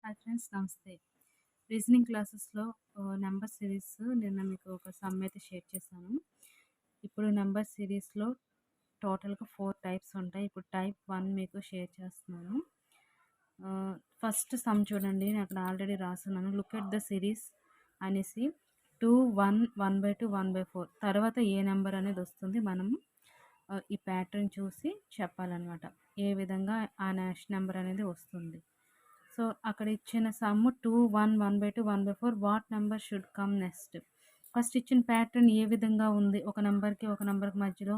Hi friends, నమస్తే. Reasoning క్లాసెస్‌లో number series నిన్న మీకు ఒక సమ్ అయితే షేర్ చేశాను. ఇప్పుడు నంబర్ సిరీస్‌లో టోటల్‌గా 4 టైప్స్ ఉంటాయి. ఇప్పుడు టైప్ 1 మీకు షేర్ చేస్తున్నాను. ఫస్ట్ సమ్ చూడండి, నేను అక్కడ ఆల్రెడీ రాసున్నాను. లుక్ ఎట్ ద సిరీస్ అనేసి 2, 1, 1/2, 1/4 తర్వాత ఏ నెంబర్ అనేది వస్తుంది. మనం ఈ ప్యాటర్న్ చూసి చెప్పాలన్నమాట. ఏ విధంగా ఆ నెక్స్ట్ నెంబర్ అనేది వస్తుంది. సో అక్కడ ఇచ్చిన some 2, 1, 1/2, 1/4 what number should come next. First ఇచ్చిన ప్యాటర్న్ ఏ విధంగా ఉంది, ఒక నెంబర్కి ఒక నెంబర్కి మధ్యలో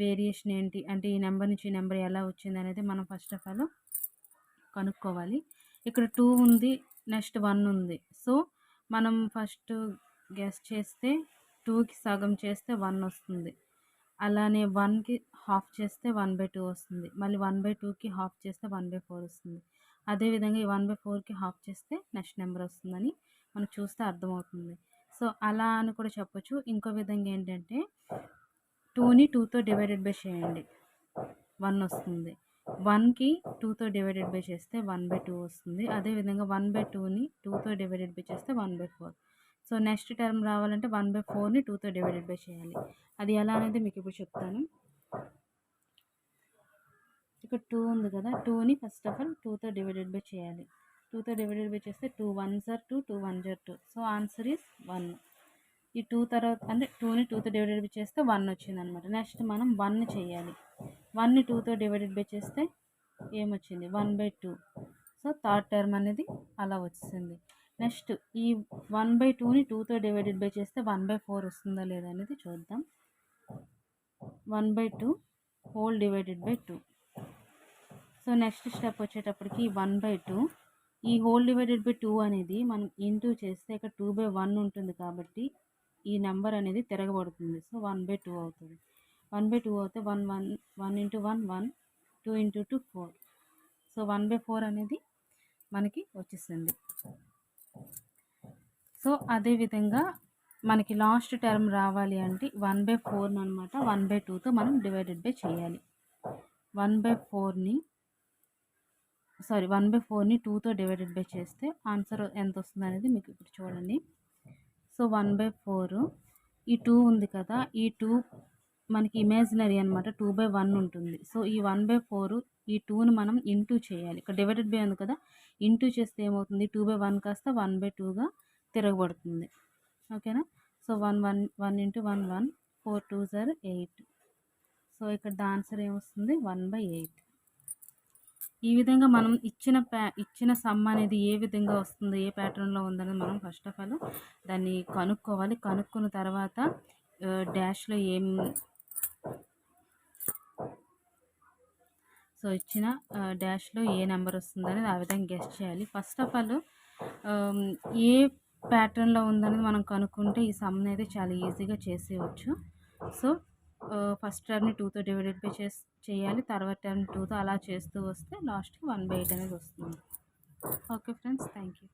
వేరియేషన్ ఏంటి, అంటే ఈ నెంబర్ నుంచి ఈ నెంబర్ ఎలా వచ్చింది అనేది మనం ఫస్ట్ ఆఫ్ ఆల్ కనుక్కోవాలి. ఇక్కడ 2 ఉంది, నెక్స్ట్ 1 ఉంది. సో మనం ఫస్ట్ గెస్ చేస్తే 2కి సగం చేస్తే 1 వస్తుంది. అలానే 1కి హాఫ్ చేస్తే 1/2 వస్తుంది. మళ్ళీ 1/2కి హాఫ్ చేస్తే 1/4 వస్తుంది. అదేవిధంగా ఈ 1/4కి హాఫ్ చేస్తే నెక్స్ట్ నెంబర్ వస్తుందని మనకు చూస్తే అర్థమవుతుంది. సో అలా అని కూడా చెప్పొచ్చు. ఇంకో విధంగా ఏంటంటే 2ని 2తో డివైడెడ్ బై చేయండి, 1 వస్తుంది. 1కి 2తో డివైడెడ్ బై చేస్తే 1/2 వస్తుంది. అదేవిధంగా 1/2ని 2తో డివైడెడ్ బై చేస్తే 1/4. సో నెక్స్ట్ టర్మ్ రావాలంటే 1/4ని 2తో డివైడెడ్ బై చేయాలి. అది ఎలా అనేది మీకు ఇప్పుడు చెప్తాను. ఇక్కడ 2 ఉంది కదా, 2ని ఫస్ట్ ఆఫ్ ఆల్ 2తో డివైడెడ్ బై చేయాలి. 2తో డివైడెడ్ బై చేస్తే 2 1s are 2, 2 1s are 2. So answer is 1. ఈ 2 తర్వాత అంటే 2ని 2తో డివైడెడ్ బై చేస్తే 1 వచ్చింది అనమాట. నెక్స్ట్ మనం 1 చేయాలి. 1ని 2తో డివైడెడ్ బై చేస్తే ఏమొచ్చింది, 1/2. సో థర్డ్ టర్మ్ అనేది అలా వచ్చింది. నెక్స్ట్ ఈ 1/2ని 2తో డివైడెడ్ బై చేస్తే 1/4 వస్తుందా లేదా అనేది చూద్దాం. 1/2 whole divided by 2. So next step వచ్చేటప్పటికి 1/2 ఈ హోల్ డివైడెడ్ బై 2 అనేది మనం ఇంటూ చేస్తే ఇక్కడ 2/1 ఉంటుంది కాబట్టి ఈ నెంబర్ అనేది తిరగబడుతుంది. సో 1/2 అవుతుంది. 1/2 అవుతే 1 into 1 1, 2 into 2 4. సో 1/4 అనేది మనకి వచ్చేసింది. సో అదేవిధంగా మనకి లాస్ట్ టర్మ్ రావాలి అంటే 1/4 అనమాట 1/2తో మనం డివైడెడ్ బై చేయాలి. 1/4ని 2తో డివైడెడ్ బై చేస్తే ఆన్సర్ ఎంత వస్తుంది అనేది మీకు ఇప్పుడు చూడండి. సో 1/4 ఈ 2 ఉంది కదా, ఈ 2 మనకి ఇమాజినరీ అనమాట, 2/1 ఉంటుంది. సో ఈ 1/4 ఈ 2ని మనం ఇంటూ చేయాలి. ఇక్కడ డివైడెడ్ బై ఉంది కదా, ఇంటూ చేస్తే ఏమవుతుంది, 2/1 కాస్త 1/2గా తిరగబడుతుంది. ఓకేనా. So 1 into 1 1, 4 2s are 8. So ఇక్కడ ద ఆన్సర్ ఏమొస్తుంది, 1/8. ఈ విధంగా మనం ఇచ్చిన సమ్ అనేది ఏ విధంగా వస్తుంది, ఏ ప్యాటర్న్లో ఉందనేది మనం ఫస్ట్ ఆఫ్ ఆల్ దాన్ని కనుక్కోవాలి. కనుక్కున్న తర్వాత డాష్లో ఇచ్చిన డాష్లో ఏ నెంబర్ వస్తుంది అనేది ఆ విధంగా గెస్ చేయాలి. ఫస్ట్ ఆఫ్ ఆల్ ఏ ప్యాటర్న్లో ఉందనేది మనం కనుక్కుంటే ఈ సమ్ అయితే చాలా ఈజీగా చేసేయవచ్చు. సో ఫస్ట్ టర్మ్ని 2తో డివైడెడ్ బై చేయాలి, తర్వాత టర్మ్ 2తో అలా చేస్తూ వస్తే లాస్ట్కి 1/8 అనేది వస్తుంది. Okay friends, thank you.